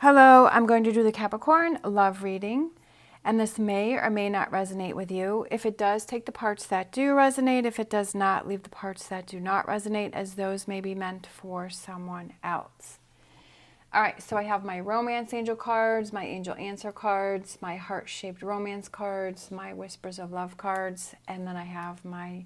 Hello, I'm going to do the Capricorn love reading, and this may or may not resonate with you. If it does, take the parts that do resonate. If it does not, leave the parts that do not resonate, as those may be meant for someone else. All right, so I have my romance angel cards, my angel answer cards, my heart-shaped romance cards, my whispers of love cards, and then I have my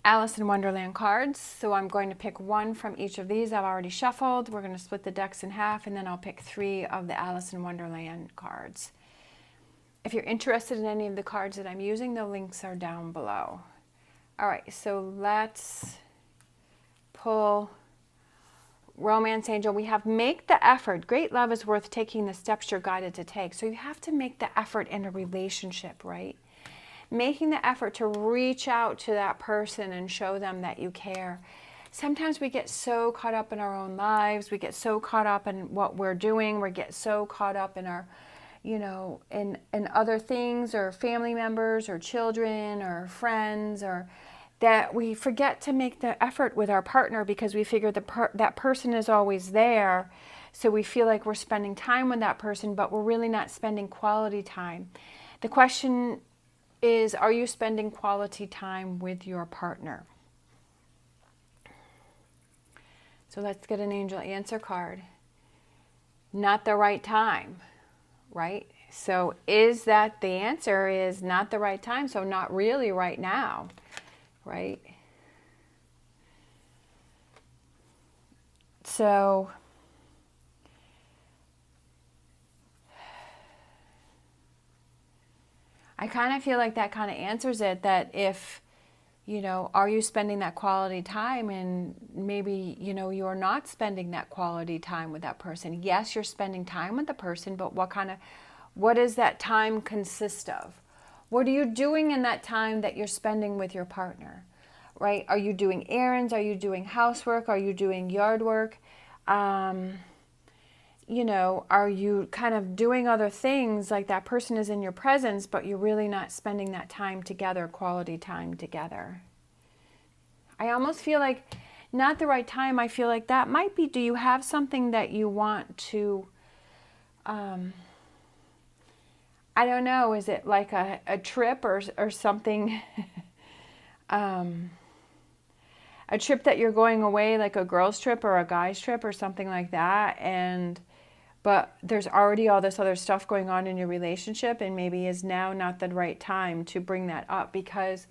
Alice in Wonderland cards. So I'm going to pick one from each of these. I've already shuffled. We're going to split the decks in half, and then I'll pick 3 of the Alice in Wonderland cards. If you're interested in any of the cards that I'm using, the links are down below. All right, so let's pull Romance Angel. We have make the effort. Great love is worth taking the steps you're guided to take. So you have to make the effort in a relationship, right? Making the effort to reach out to that person and show them that you care. Sometimes we get so caught up in our own lives. We get so caught up in what we're doing. We get so caught up in our, in other things, or family members or children or friends, or that we forget to make the effort with our partner because we figure that person is always there. So we feel like we're spending time with that person, but we're really not spending quality time. The question is, are you spending quality time with your partner? So let's get an angel answer card. Not the right time, right? So is that the answer? Is not the right time, so not really right now, right? So I kind of feel like that kind of answers it, that if, are you spending that quality time, and maybe, you're not spending that quality time with that person. Yes, you're spending time with the person, but what does that time consist of? What are you doing in that time that you're spending with your partner, right? Are you doing errands? Are you doing housework? Are you doing yard work? Are you kind of doing other things, like that person is in your presence, but you're really not spending that time together, quality time together? I almost feel like not the right time. I feel like that might be, do you have something that you want to, I don't know, is it like a trip or something, a trip that you're going away, like a girl's trip or a guy's trip or something like that, but there's already all this other stuff going on in your relationship, and maybe is now not the right time to bring that up because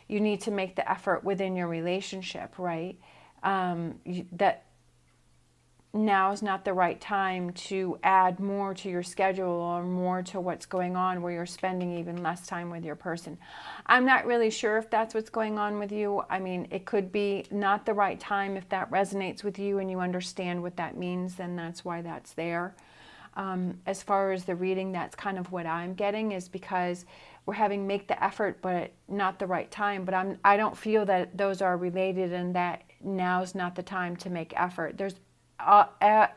you need to make the effort within your relationship, right? That now is not the right time to add more to your schedule or more to what's going on, where you're spending even less time with your person. I'm not really sure if that's what's going on with you. I mean, it could be not the right time. If that resonates with you and you understand what that means, then that's why that's there. As far as the reading, that's kind of what I'm getting, is because we're having make the effort, but not the right time. But I don't feel that those are related, and that now's not the time to make effort.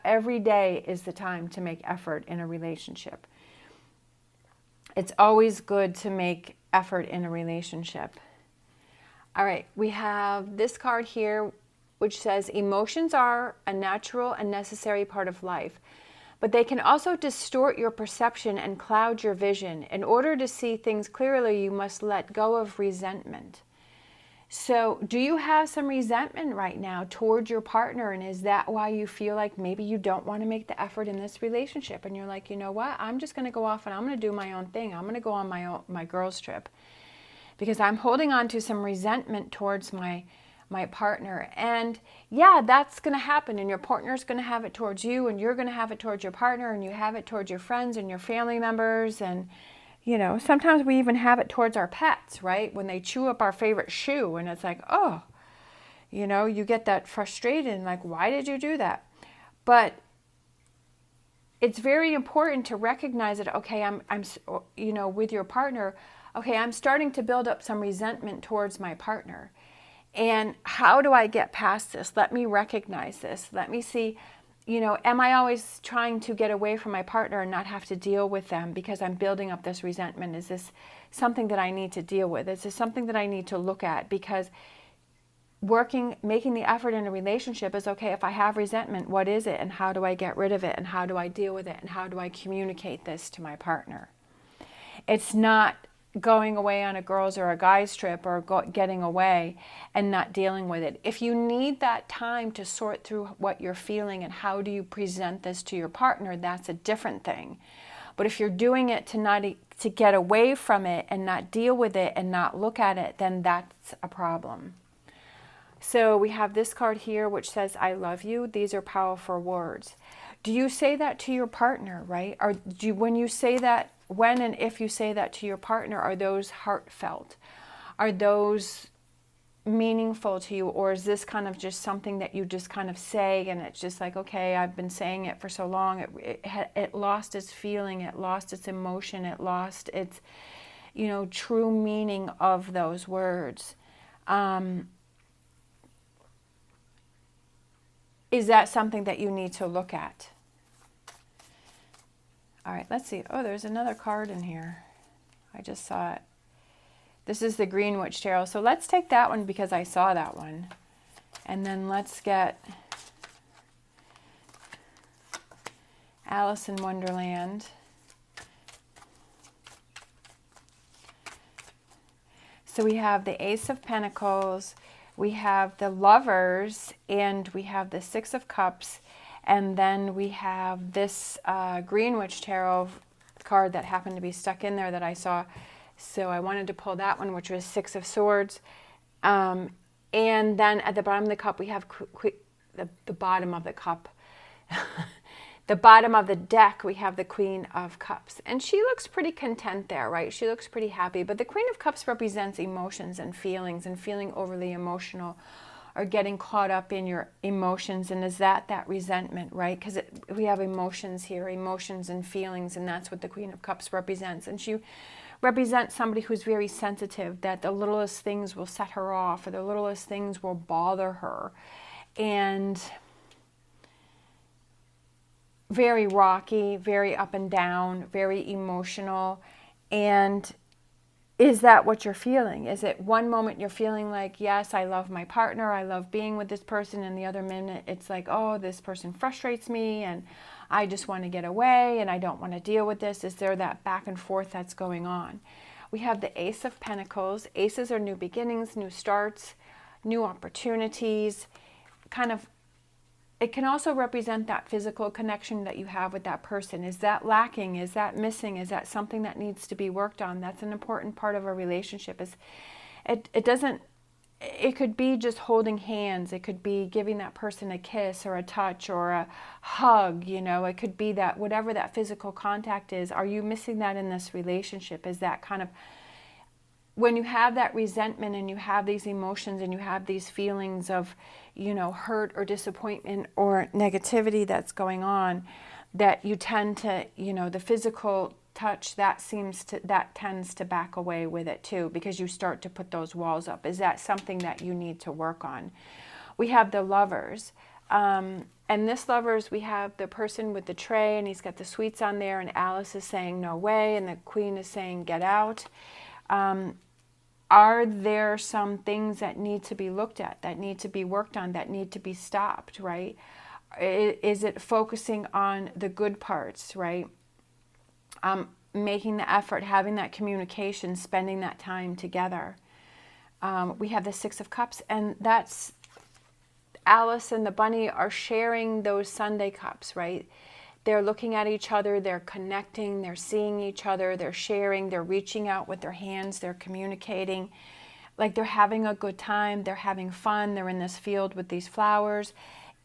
Every day is the time to make effort in a relationship. It's always good to make effort in a relationship. All right, we have this card here, which says, emotions are a natural and necessary part of life, but they can also distort your perception and cloud your vision. In order to see things clearly, you must let go of resentment. So do you have some resentment right now towards your partner? And is that why you feel like maybe you don't want to make the effort in this relationship? And you're like, you know what? I'm just going to go off and I'm going to do my own thing. I'm going to go on my girls' trip because I'm holding on to some resentment towards my partner. And yeah, that's going to happen. And your partner's going to have it towards you, and you're going to have it towards your partner, and you have it towards your friends and your family members. And sometimes we even have it towards our pets, right? When they chew up our favorite shoe, and it's like, oh, you get that frustrated and like, why did you do that? But it's very important to recognize that, okay, I'm with your partner, okay, I'm starting to build up some resentment towards my partner. And how do I get past this? Let me recognize this. Let me see, am I always trying to get away from my partner and not have to deal with them because I'm building up this resentment? Is this something that I need to deal with? Is this something that I need to look at? Because making the effort in a relationship is, okay, if I have resentment, what is it? And how do I get rid of it? And how do I deal with it? And how do I communicate this to my partner? It's not going away on a girls or a guys trip or getting away and not dealing with it. If you need that time to sort through what you're feeling and how do you present this to your partner, that's a different thing. But if you're doing it to get away from it and not deal with it and not look at it, then that's a problem. So we have this card here which says, I love you. These are powerful words. Do you say that to your partner, right? Or do you, when you say that, when and if you say that to your partner, are those heartfelt? Are those meaningful to you? Or is this kind of just something that you just kind of say and it's just like, okay, I've been saying it for so long. It lost its feeling, it lost its emotion, it lost its, true meaning of those words. Is that something that you need to look at? All right, let's see. Oh, there's another card in here. I just saw it. This is the Green Witch Tarot. So let's take that one because I saw that one. And then let's get Alice in Wonderland. So we have the Ace of Pentacles, we have the Lovers, and we have the Six of Cups. And then we have this Green Witch Tarot card that happened to be stuck in there that I saw. So I wanted to pull that one, which was Six of Swords. And then at the bottom of the cup, we have the bottom of the cup. The bottom of the deck, we have the Queen of Cups. And she looks pretty content there, right? She looks pretty happy. But the Queen of Cups represents emotions and feeling overly emotional, or getting caught up in your emotions. And is that resentment, right? Because we have emotions here, emotions and feelings, and that's what the Queen of Cups represents. And she represents somebody who's very sensitive, that the littlest things will set her off, or the littlest things will bother her. And very rocky, very up and down, very emotional. And is that what you're feeling? Is it one moment you're feeling like, yes, I love my partner, I love being with this person, and the other minute it's like, oh, this person frustrates me and I just want to get away and I don't want to deal with this? Is there that back and forth that's going on? We have the Ace of Pentacles. Aces are new beginnings, new starts, new opportunities. It can also represent that physical connection that you have with that person. Is that lacking? Is that missing? Is that something that needs to be worked on? That's an important part of a relationship. It could be just holding hands. It could be giving that person a kiss or a touch or a hug. It could be that whatever that physical contact is. Are you missing that in this relationship? Is that kind of, when you have that resentment and you have these emotions and you have these feelings of, hurt or disappointment or negativity that's going on, that you tend to, the physical touch, that tends to back away with it too, because you start to put those walls up. Is that something that you need to work on? We have the Lovers. And this Lovers, we have the person with the tray and he's got the sweets on there, and Alice is saying no way, and the Queen is saying get out. Are there some things that need to be looked at, that need to be worked on, that need to be stopped, right? Is it focusing on the good parts, right? Making the effort, having that communication, spending that time together. We have the Six of Cups, and that's Alice and the bunny are sharing those Sunday cups, right? They're looking at each other, they're connecting, they're seeing each other, they're sharing, they're reaching out with their hands, they're communicating. Like they're having a good time, they're having fun, they're in this field with these flowers.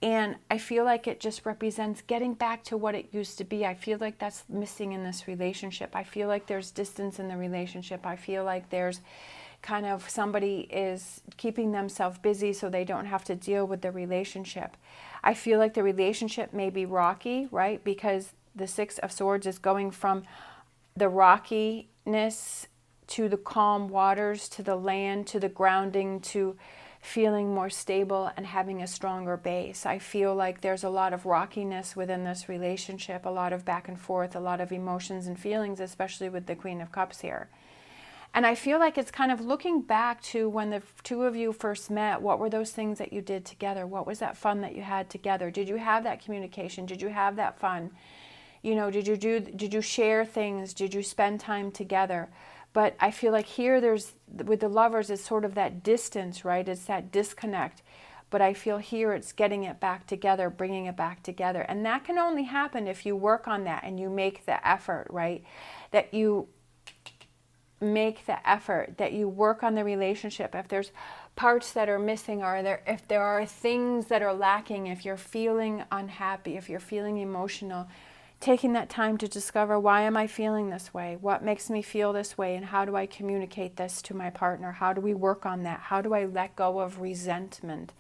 And I feel like it just represents getting back to what it used to be. I feel like that's missing in this relationship. I feel like there's distance in the relationship. I feel like there's kind of somebody is keeping themselves busy so they don't have to deal with the relationship. I feel like the relationship may be rocky, right? Because the Six of Swords is going from the rockiness to the calm waters, to the land, to the grounding, to feeling more stable and having a stronger base. I feel like there's a lot of rockiness within this relationship, a lot of back and forth, a lot of emotions and feelings, especially with the Queen of Cups here. And I feel like it's kind of looking back to when the two of you first met. What were those things that you did together? What was that fun that you had together? Did you have that communication? Did you have that fun? You know, did you share things? Did you spend time together? But I feel like here with the lovers, it's sort of that distance, right? It's that disconnect. But I feel here it's getting it back together, bringing it back together. And that can only happen if you work on that and you make the effort, right? That you make the effort, that you work on the relationship. If there's parts that are missing, or if there are things that are lacking, if you're feeling unhappy, if you're feeling emotional, taking that time to discover, why am I feeling this way? What makes me feel this way? And how do I communicate this to my partner? How do we work on that? How do I let go of resentment?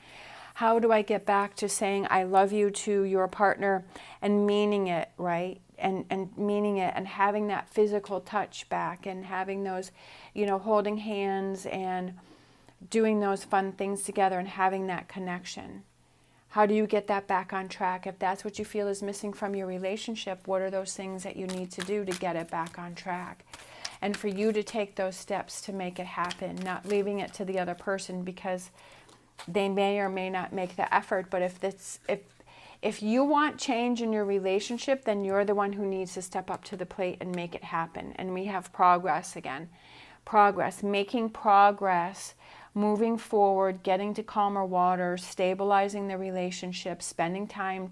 How do I get back to saying I love you to your partner and meaning it, right? And meaning it, and having that physical touch back, and having those, you know, holding hands and doing those fun things together, and having that connection. How do you get that back on track? If that's what you feel is missing from your relationship, what are those things that you need to do to get it back on track? And for you to take those steps to make it happen, not leaving it to the other person because they may or may not make the effort. But if you want change in your relationship, then you're the one who needs to step up to the plate and make it happen. And we have progress again. Progress, making progress, moving forward, getting to calmer waters, stabilizing the relationship, spending time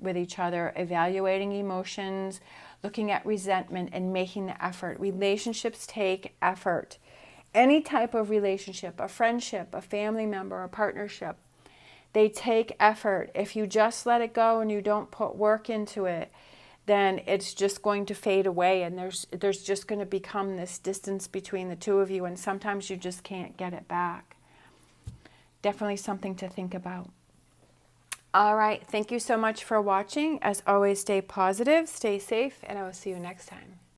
with each other, evaluating emotions, looking at resentment, and making the effort. Relationships take effort. Any type of relationship, a friendship, a family member, a partnership, they take effort. If you just let it go and you don't put work into it, then it's just going to fade away, and there's just going to become this distance between the two of you, and sometimes you just can't get it back. Definitely something to think about. All right, thank you so much for watching. As always, stay positive, stay safe, and I will see you next time.